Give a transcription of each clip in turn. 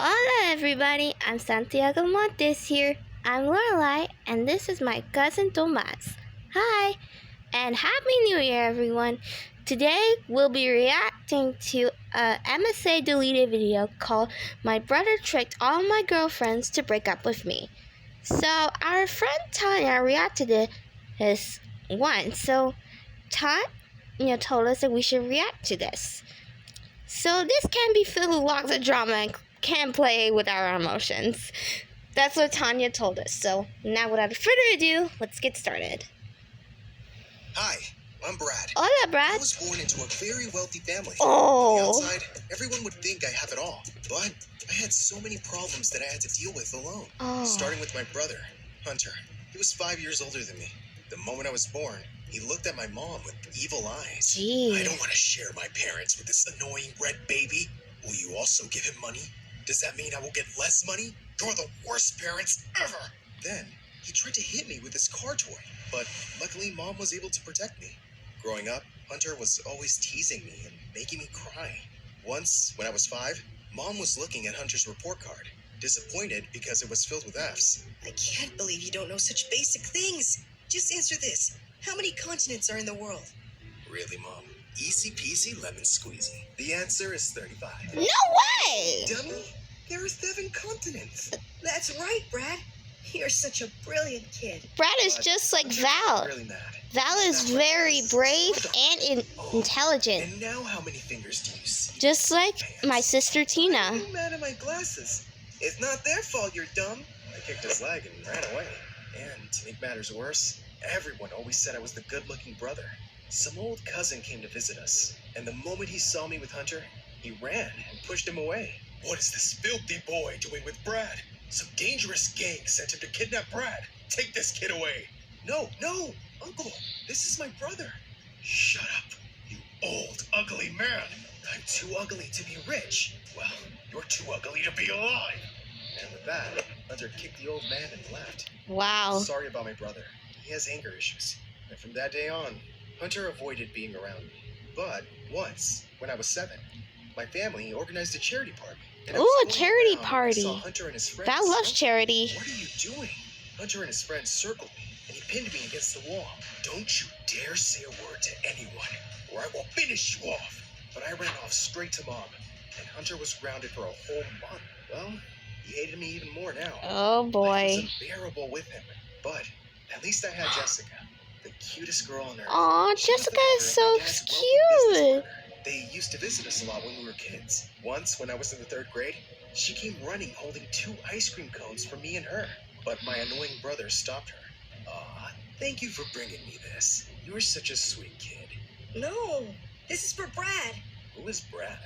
Hola everybody, I'm Santiago Montes here. I'm Lorelai and this is my cousin Tomàs. Hi, and Happy New Year everyone. Today we'll be reacting to a MSA deleted video called My Brother Tricked All My Girlfriends to Break Up With Me. So our friend Tanya reacted to this once, so Tanya told us that we should react to this. So this can be filled with lots of drama and can play with our emotions. That's what Tanya told us. So now without further ado, let's get started. Hi, I'm Brad. Hola, Brad. I was born into a very wealthy family. Oh. On the outside, everyone would think I have it all. But I had so many problems that I had to deal with alone. Oh. Starting with my brother, Hunter. He was 5 years older than me. The moment I was born, he looked at my mom with evil eyes. Jeez. I don't want to share my parents with this annoying red baby. Will you also give him money? Does that mean I will get less money? You're the worst parents ever. Then he tried to hit me with his car toy, but luckily Mom was able to protect me. Growing up, Hunter was always teasing me and making me cry. Once, when I was 5, Mom was looking at Hunter's report card, disappointed because it was filled with F's. I can't believe you don't know such basic things. Just answer this. How many continents are in the world? Really, Mom? Easy peasy lemon squeezy. The answer is 35. No way! Dummy, there are 7 continents. That's right, Brad. You're such a brilliant kid. Brad is just like Val. Really mad. Val is very brave and intelligent. And now how many fingers do you see? Just like my sister Tina. Why are you mad at my glasses? It's not their fault you're dumb. I kicked his leg and ran away. And to make matters worse, everyone always said I was the good-looking brother. Some old cousin came to visit us, and the moment he saw me with Hunter, he ran and pushed him away. What is this filthy boy doing with Brad? Some dangerous gang sent him to kidnap Brad. Take this kid away. No, Uncle, this is my brother. Shut up, you old, ugly man. I'm too ugly to be rich. Well, you're too ugly to be alive. And with that, Hunter kicked the old man and left. Wow. Sorry about my brother. He has anger issues. And from that day on, Hunter avoided being around me. But once, when I was 7, my family organized a charity party. Ooh, a charity party. I saw Hunter and his friends. Val loves charity. What are you doing? Hunter and his friends circled me, and he pinned me against the wall. Don't you dare say a word to anyone, or I will finish you off. But I ran off straight to Mom, and Hunter was grounded for a whole month. Well, he hated me even more now. Oh boy. It was unbearable with him, but at least I had Jessica, the cutest girl on earth. Aw, Jessica is so cute. They used to visit us a lot when we were kids. Once, when I was in the 3rd grade, she came running holding 2 ice cream cones for me and her. But my annoying brother stopped her. Aw, thank you for bringing me this. You were such a sweet kid. No, this is for Brad. Who is Brad?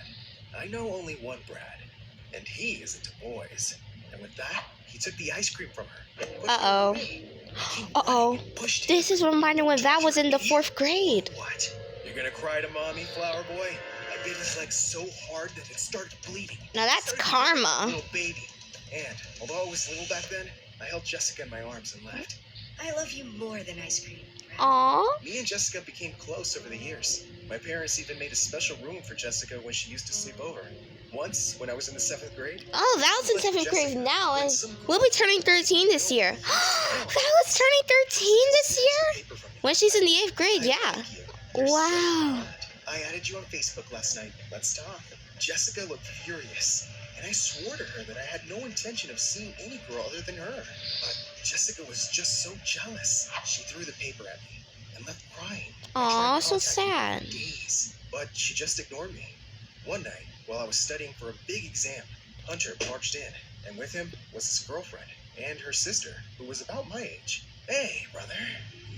I know only one Brad, and he is into boys. And with that, he took the ice cream from her. Uh-oh. Uh-oh. This is reminding when Val was in the 4th grade. What? You're gonna cry to mommy, flower boy? I bit his leg so hard that it started bleeding. Now that's karma. Little baby. And although I was little back then, I held Jessica in my arms and laughed. I love you more than ice cream, Brad. Aw. Me and Jessica became close over the years. My parents even made a special room for Jessica when she used to sleep over. Once, when I was in the 7th grade. Oh, Val's in 7th grade now, and we'll be turning 13 this year. Val is turning 13 this year? When she's in the 8th grade, yeah. Wow. I added you on Facebook last night. Let's talk. Jessica looked furious, and I swore to her that I had no intention of seeing any girl other than her. But Jessica was just so jealous. She threw the paper at me and left crying. Aw, so sad. Days, but she just ignored me. One night, while I was studying for a big exam, Hunter marched in, and with him was his girlfriend and her sister, who was about my age. Hey, brother,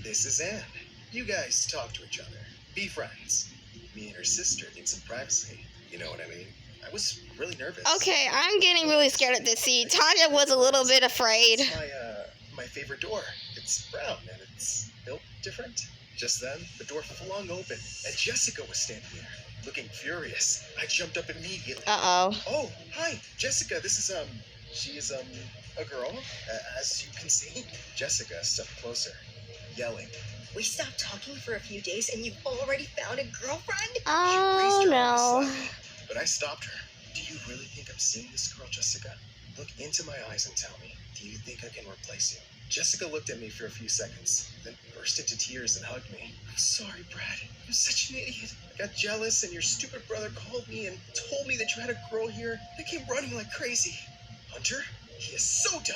this is Anne. You guys talk to each other. Be friends. Me and her sister need some privacy. You know what I mean? I was really nervous. Okay, I'm getting really scared at this scene. Tanya was a little bit afraid. It's my favorite door. It's brown and it's built different. Just then, the door flung open and Jessica was standing there, looking furious. I jumped up immediately. Uh-oh. Oh, hi, Jessica. This is, she is, a girl, as you can see. Jessica stepped closer, yelling. We stopped talking for a few days and you've already found a girlfriend? Oh, no. But I stopped her. Do you really think I'm seeing this girl, Jessica? Look into my eyes and tell me, do you think I can replace you? Jessica looked at me for a few seconds, then burst into tears and hugged me. I'm sorry, Brad. I'm such an idiot. I got jealous and your stupid brother called me and told me that you had a girl here. I came running like crazy. Hunter, he is so done.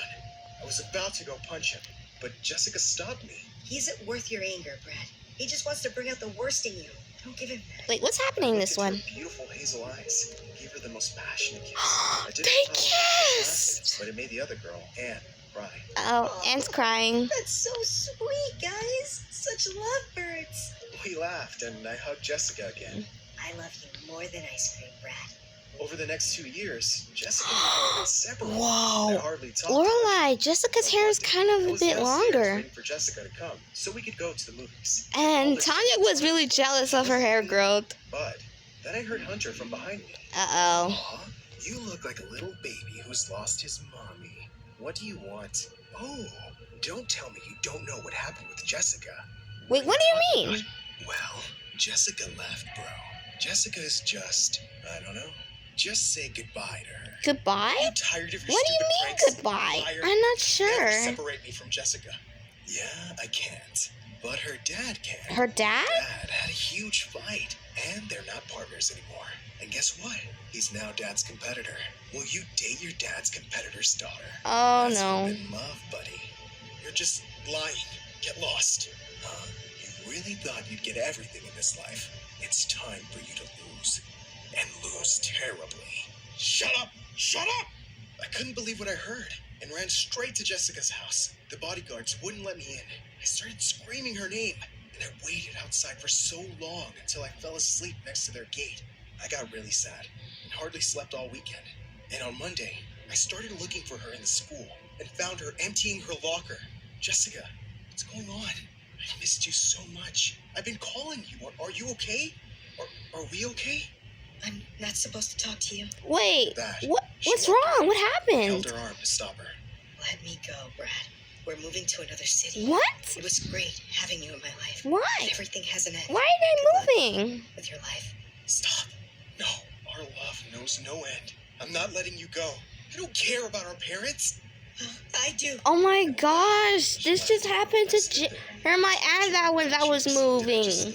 I was about to go punch him, but Jessica stopped me. He isn't worth your anger, Brad. He just wants to bring out the worst in you. Don't give him that. Wait, what's happening in this I one? looked into her beautiful hazel eyes. Gave her the most passionate kiss. I didn't They tell her how it kissed! lasted, but it made the other girl, Anne, cry. Oh, Anne's crying. That's so sweet, guys. Such lovebirds. We laughed, and I hugged Jessica again. I love you more than ice cream, Brad. Over the next 2 years, Jessica and I were inseparable. Whoa. I hardly talked. Lorelai, Jessica's hair is kind I of a was bit downstairs longer. waiting for Jessica to come, so we could go to the movies. And Tanya was really jealous of her hair growth. But then I heard Hunter from behind me. Uh-oh. Aw, you look like a little baby who's lost his mommy. What do you want? Oh, don't tell me you don't know what happened with Jessica. Wait, what do you mean? Well, Jessica left, bro. Jessica is just, I don't know. Just say goodbye to her. Goodbye? I'm tired of your What do you stupid mean pranks, goodbye? liar. I'm not Never sure. separate me from Jessica. Yeah, I can't. But her dad can. Her dad? Dad had a huge fight, and they're not partners anymore. And guess what? He's now Dad's competitor. Will you date your dad's competitor's daughter? Oh, That's no. forbidden love, buddy. You're just lying. Get lost. You really thought you'd get everything in this life. It's time for you to lose. And lose terribly. Shut up! Shut up! I couldn't believe what I heard and ran straight to Jessica's house. The bodyguards wouldn't let me in. I started screaming her name, and I waited outside for so long until I fell asleep next to their gate. I got really sad and hardly slept all weekend. And on Monday, I started looking for her in the school and found her emptying her locker. Jessica, what's going on? I missed you so much. I've been calling you. Are you okay? Are we okay? I'm not supposed to talk to you. Wait, That. what's wrong? What I happened? held her arm to stop her. Let me go, Brad. We're moving to another city. What? It was great having you in my life. Why? But everything has an end. Why are they moving? With your life. Stop. No, our love knows no end. I'm not letting you go. I don't care about our parents. I do. Oh my gosh, this just happened to her and my aunt that was moving.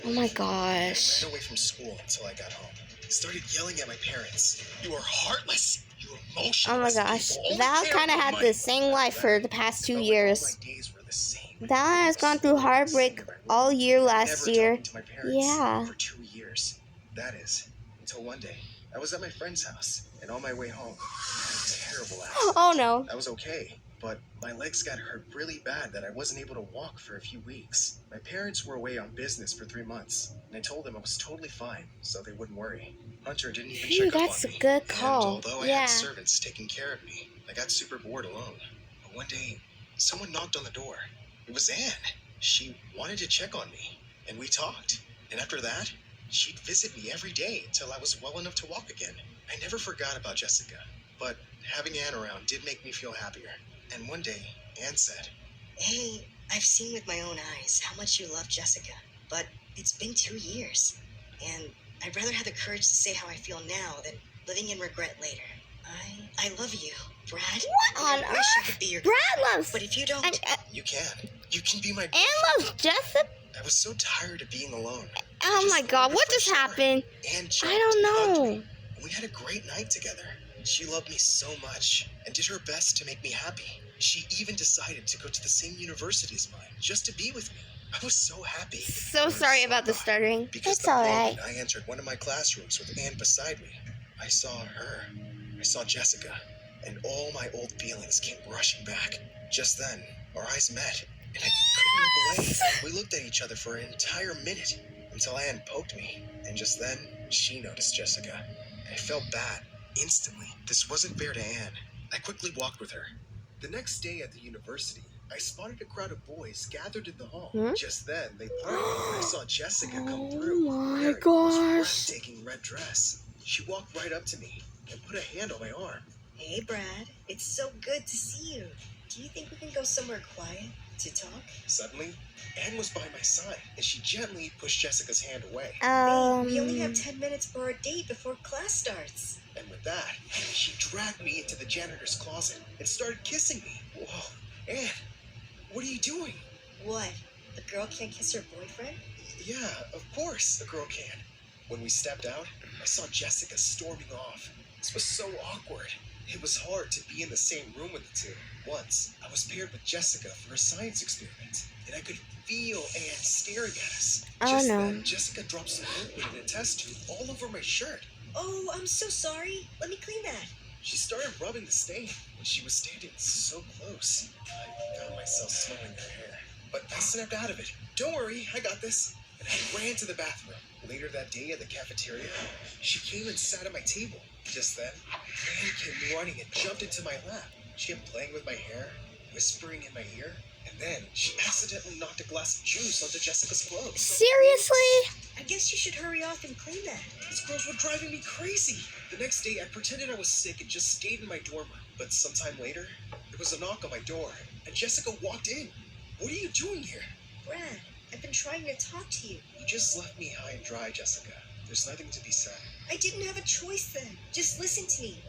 Oh my gosh. I ran away from school until I got home. I started yelling at my parents. You are heartless. You emotionless. Oh my gosh, people. Only Val care kind of about had money. the same life for the past 2 Felt like years. all my days were the same. Val has gone through heartbreak all year last Never year. talking to my parents Yeah. for 2 years. That is, until one day, I was at my friend's house, and on my way home, I had a terrible accident. Oh no. I was okay, but my legs got hurt really bad that I wasn't able to walk for a few weeks. My parents were away on business for 3 months, and I told them I was totally fine, so they wouldn't worry. Hunter didn't even Phew, check up that's on a me. good And call. although I Yeah. had servants taking care of me, I got super bored alone. But one day, someone knocked on the door. It was Anne. She wanted to check on me, and we talked. And after that, she'd visit me every day until I was well enough to walk again. I never forgot about Jessica, but having Anne around did make me feel happier. And one day, Anne said, Hey, I've seen with my own eyes how much you love Jessica, but it's been 2 years, and I'd rather have the courage to say how I feel now than living in regret later. I love you, Brad. What on and I wish I could be your Brad loves but if you don't, and You can be my Anne loves Jessica. I was so tired of being alone. Oh my God, what just happened? Anne I don't know. and we had a great night together. She loved me so much and did her best to make me happy. She even decided to go to the same university as mine just to be with me. I was so happy. So sorry about the stuttering. Because It's the alright. moment I entered one of my classrooms with Anne beside me, I saw her. I saw Jessica, and all my old feelings came rushing back. Just then, our eyes met, and I couldn't look away. We looked at each other for an entire minute until Anne poked me, and just then, she noticed Jessica. I felt bad instantly. This wasn't fair to Anne. I quickly walked with her. The next day at the university, I spotted a crowd of boys gathered in the hall. Hmm? Just then, they parted when I saw Jessica come Oh through. my wearing the most gosh. breathtaking red dress. She walked right up to me and put a hand on my arm. hey, Brad, it's so good to see you. Do you think we can go somewhere quiet? To talk? Suddenly, Anne was by my side, and she gently pushed Jessica's hand away. Babe, we only have 10 minutes for our date before class starts. And with that, she dragged me into the janitor's closet and started kissing me. Whoa, Anne, what are you doing? What? A girl can't kiss her boyfriend? Yeah, of course, a girl can. When we stepped out, I saw Jessica storming off. This was so awkward. It was hard to be in the same room with the two. Once, I was paired with Jessica for a science experiment, and I could feel Anne staring at us. Just then, Jessica dropped some liquid in a test tube all over my shirt. Oh, I'm so sorry. Let me clean that. She started rubbing the stain when she was standing so close. I found myself smelling her hair, but I snapped out of it. Don't worry, I got this. And I ran to the bathroom. Later that day at the cafeteria, she came and sat at my table. Just then, Anne came running and jumped into my lap. She kept playing with my hair, whispering in my ear, and then she accidentally knocked a glass of juice onto Jessica's clothes. Seriously? I guess you should hurry off and clean that. These girls were driving me crazy. The next day, I pretended I was sick and just stayed in my dorm room. But sometime later, there was a knock on my door, and Jessica walked in. What are you doing here? Brad, I've been trying to talk to you. You just left me high and dry, Jessica. There's nothing to be said. I didn't have a choice then. Just listen to me.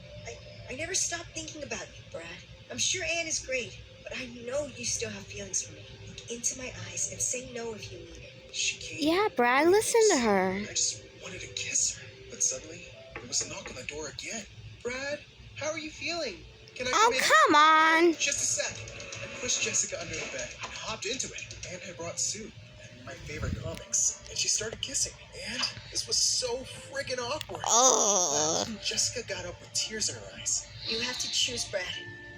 I never stopped thinking about you, Brad. I'm sure Anne is great, but I know you still have feelings for me. Look into my eyes and say no if you mean it. She came. Yeah, Brad, listen to her. I just wanted to kiss her. But suddenly, there was a knock on the door again. Brad, how are you feeling? Can I Oh, come in? come on. Just a sec. I pushed Jessica under the bed and hopped into it. Anne had brought soup and my favorite comics, and she started kissing me. And this was so friggin' awkward. Oh. Jessica got up with tears in her eyes. You have to choose, Brad.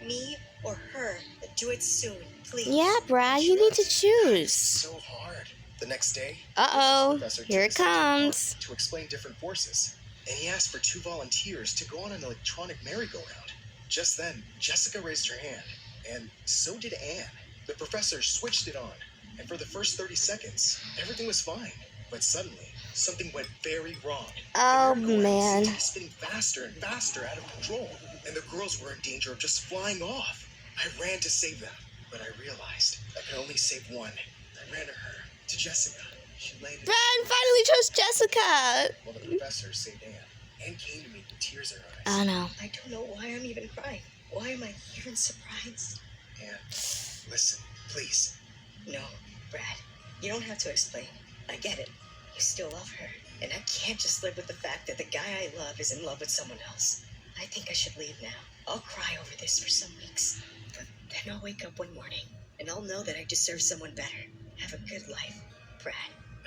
Me or her. But do it soon, please. Yeah, Brad, you need to choose. So hard. The next day, Uh-oh, the professor here took it us out to the park comes. to explain different forces, and he asked for 2 volunteers to go on an electronic merry-go-round. Just then, Jessica raised her hand, and so did Anne. The professor switched it on, and for the first 30 seconds, everything was fine. But suddenly, something went very wrong. Oh, The merry-go-round man. seemed to be spinning faster and faster out of control, and the girls were in danger of just flying off. I ran to save them, but I realized I could only save one. I ran to her, to Jessica. She landed Brad finally chose Jessica. while the professor saved Anne. Anne came to me with tears in her eyes. Oh, no. I don't know why I'm even crying. Why am I even surprised? Anne, listen, please. No, Brad. You don't have to explain. I get it. You still love her. And I can't just live with the fact that the guy I love is in love with someone else. I think I should leave now. I'll cry over this for some weeks. But then I'll wake up one morning and I'll know that I deserve someone better. Have a good life, Brad.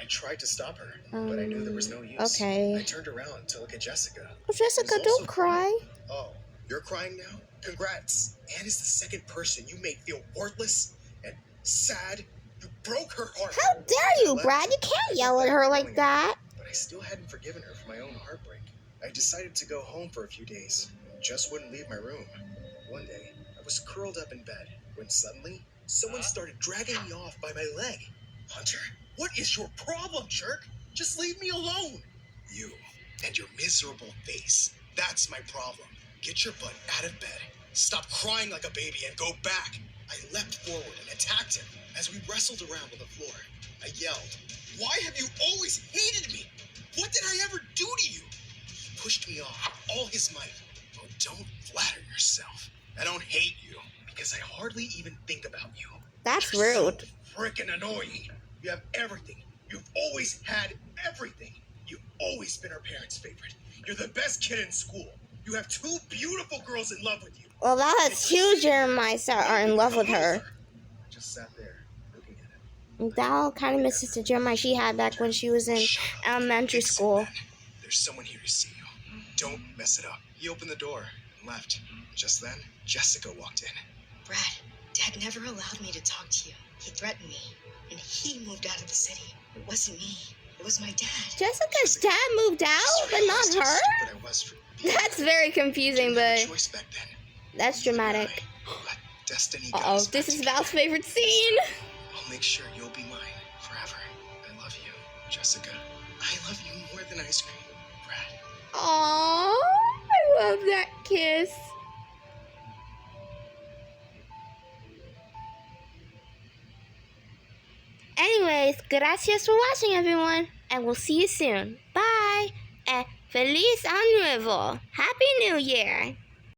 I tried to stop her, but I knew there was no use. Okay. I turned around to look at Jessica. Jessica, Who's don't also cry. Oh, you're crying now? Congrats. Anne is the second person you made feel worthless and sad. You broke her heart. How dare you, Brad? You can't yell at her like that. But I still hadn't forgiven her for my own heartbreak. I decided to go home for a few days and just wouldn't leave my room. One day, I was curled up in bed when suddenly someone started dragging me off by my leg. Hunter, what is your problem, jerk? Just leave me alone. You and your miserable face. That's my problem. Get your butt out of bed. Stop crying like a baby and go back. I leapt forward and attacked him as we wrestled around on the floor. I yelled, "Why have you always hated me? What did I ever do to you?" He pushed me off with all his might. Oh, don't flatter yourself. I don't hate you because I hardly even think about you. That's You're rude. So freaking annoying. You have everything. You've always had everything. You've always been our parents' favorite. You're the best kid in school. You have 2 beautiful girls in love with you. Well, that's huge. Jeremiah are in love with her. I just sat there looking at it. That kind of misses the Jeremiah she had back when she was in elementary school. There's someone here to see you. Don't mess it up. He opened the door and left. Just then, Jessica walked in. Brad, Dad never allowed me to talk to you. He threatened me, and he moved out of the city. It wasn't me. It was my dad. Jessica's dad moved out, but not her? But I was for being That's very confusing, Didn't have a but choice back then. that's dramatic. Let destiny guide Uh-oh, us this back is together. Val's favorite scene. I'll make sure you'll be mine forever. I love you, Jessica. I love you more than ice cream, Brad. Aww, I love that kiss. Anyways, gracias for watching, everyone, and we'll see you soon. Bye, and Feliz Año Nuevo! Happy New Year!